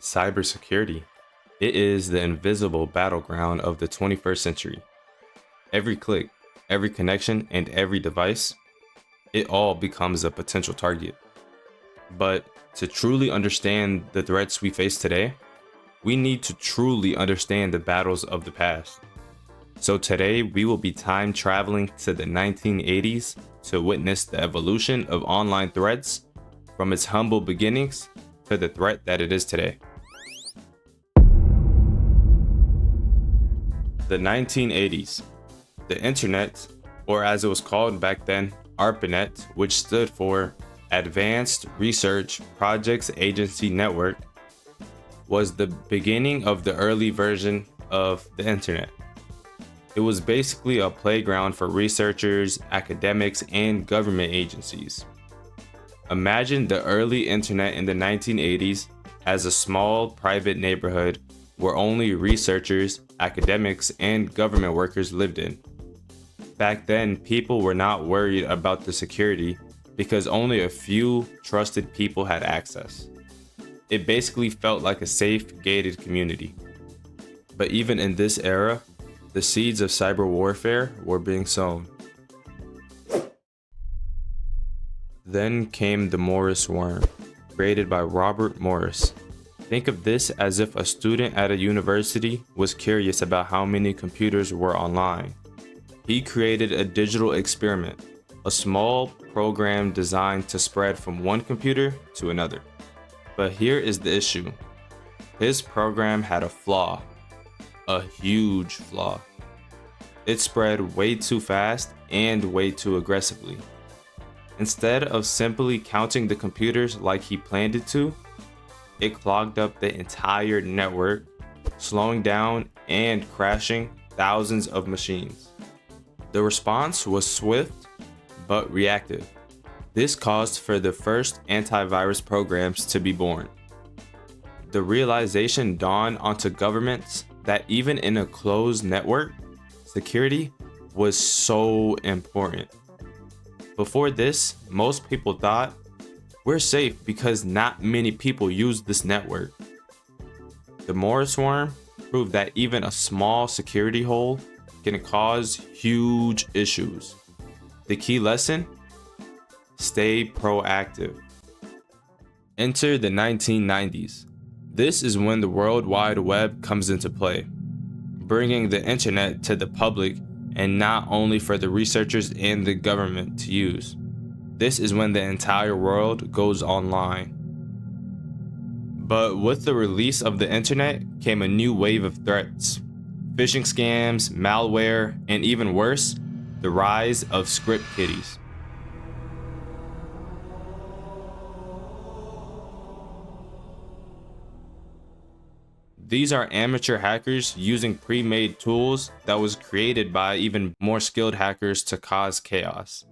Cybersecurity. It is the invisible battleground of the 21st century. Every click, every connection, and every device, it all becomes a potential target. But to truly understand the threats we face today, we need to truly understand the battles of the past. So today we will be time traveling to the 1980s to witness the evolution of online threats from its humble beginnings to the threat that it is today. The 1980s. The internet, or as it was called back then, ARPANET, which stood for Advanced Research Projects Agency Network, was the beginning of the early version of the internet. It was basically a playground for researchers, academics, and government agencies. Imagine the early internet in the 1980s as a small private neighborhood where only researchers, academics, and government workers lived in. Back then, people were not worried about the security because only a few trusted people had access. It basically felt like a safe, gated community. But even in this era, the seeds of cyber warfare were being sown. Then came the Morris worm, created by Robert Morris. Think of this as if a student at a university was curious about how many computers were online. He created a digital experiment, a small program designed to spread from one computer to another. But here is the issue. His program had a flaw, a huge flaw. It spread way too fast and way too aggressively. Instead of simply counting the computers like he planned it to, it clogged up the entire network, slowing down and crashing thousands of machines. The response was swift but reactive. This caused for the first antivirus programs to be born. The realization dawned onto governments that even in a closed network, security was so important. Before this, most people thought, we're safe because not many people use this network. The Morris worm proved that even a small security hole can cause huge issues. The key lesson? Stay proactive. Enter the 1990s. This is when the World Wide Web comes into play, bringing the internet to the public and not only for the researchers and the government to use. This is when the entire world goes online. But with the release of the internet came a new wave of threats. Phishing scams, malware, and even worse, the rise of script kiddies. These are amateur hackers using pre-made tools that was created by even more skilled hackers to cause chaos.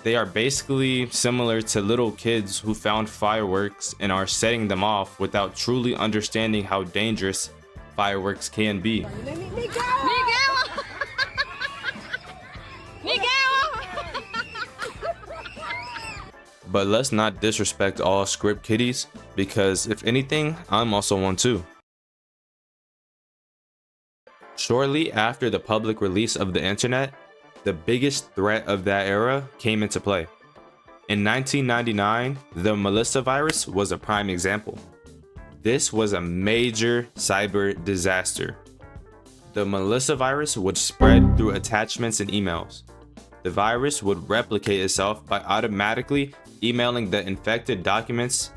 They are basically similar to little kids who found fireworks and are setting them off without truly understanding how dangerous fireworks can be. But let's not disrespect all script kiddies, because if anything, I'm also one too. Shortly after the public release of the internet, the biggest threat of that era came into play. In 1999, the Melissa virus was a prime example. This was a major cyber disaster. The Melissa virus would spread through attachments and emails. The virus would replicate itself by automatically emailing the infected documents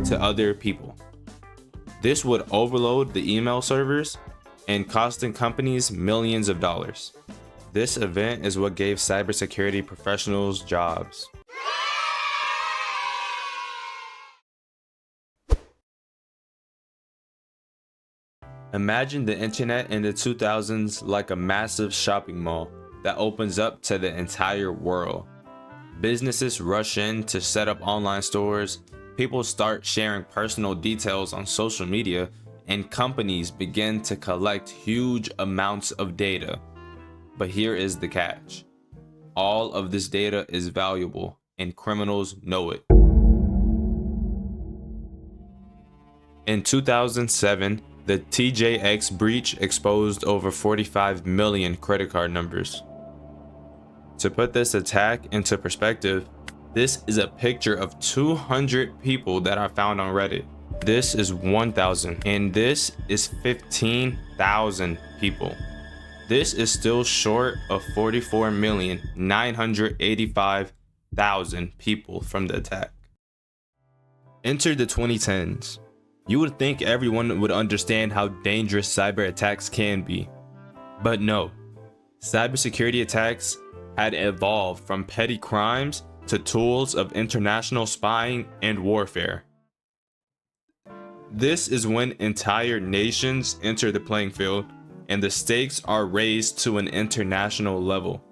to other people. This would overload the email servers and costing companies millions of dollars. This event is what gave cybersecurity professionals jobs. Imagine the internet in the 2000s like a massive shopping mall that opens up to the entire world. Businesses rush in to set up online stores, people start sharing personal details on social media, and companies begin to collect huge amounts of data. But here is the catch. All of this data is valuable and criminals know it. In 2007, the TJX breach exposed over 45 million credit card numbers. To put this attack into perspective, this is a picture of 200 people that are found on Reddit. This is 1,000, and this is 15,000 people. This is still short of 44,985,000 people from the attack. Enter the 2010s. You would think everyone would understand how dangerous cyber attacks can be. But no, cybersecurity attacks had evolved from petty crimes to tools of international spying and warfare. This is when entire nations enter the playing field and the stakes are raised to an international level.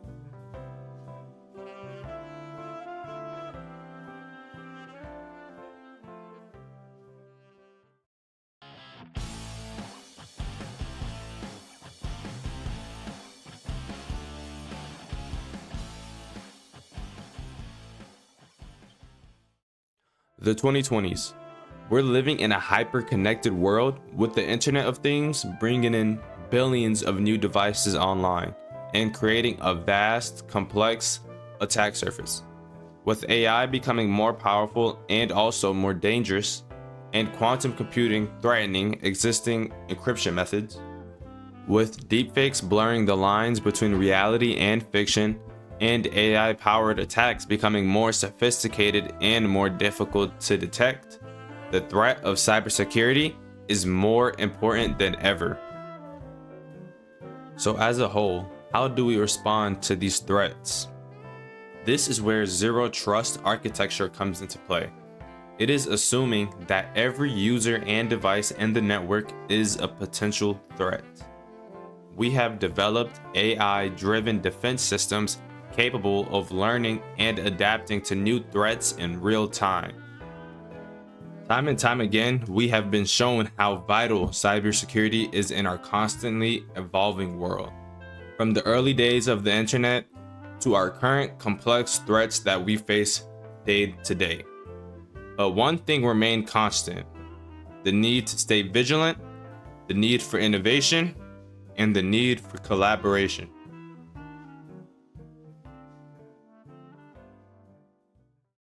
The 2020s. We're living in a hyper-connected world with the Internet of Things bringing in billions of new devices online and creating a vast, complex attack surface. With AI becoming more powerful and also more dangerous, and quantum computing threatening existing encryption methods, with deepfakes blurring the lines between reality and fiction, and AI-powered attacks becoming more sophisticated and more difficult to detect, the threat of cybersecurity is more important than ever. So as a whole, how do we respond to these threats? This is where zero trust architecture comes into play. It is assuming that every user and device in the network is a potential threat. We have developed AI-driven defense systems capable of learning and adapting to new threats in real time. Time and time again, we have been shown how vital cybersecurity is in our constantly evolving world. From the early days of the internet to our current complex threats that we face day to day. But one thing remained constant: the need to stay vigilant, the need for innovation, and the need for collaboration.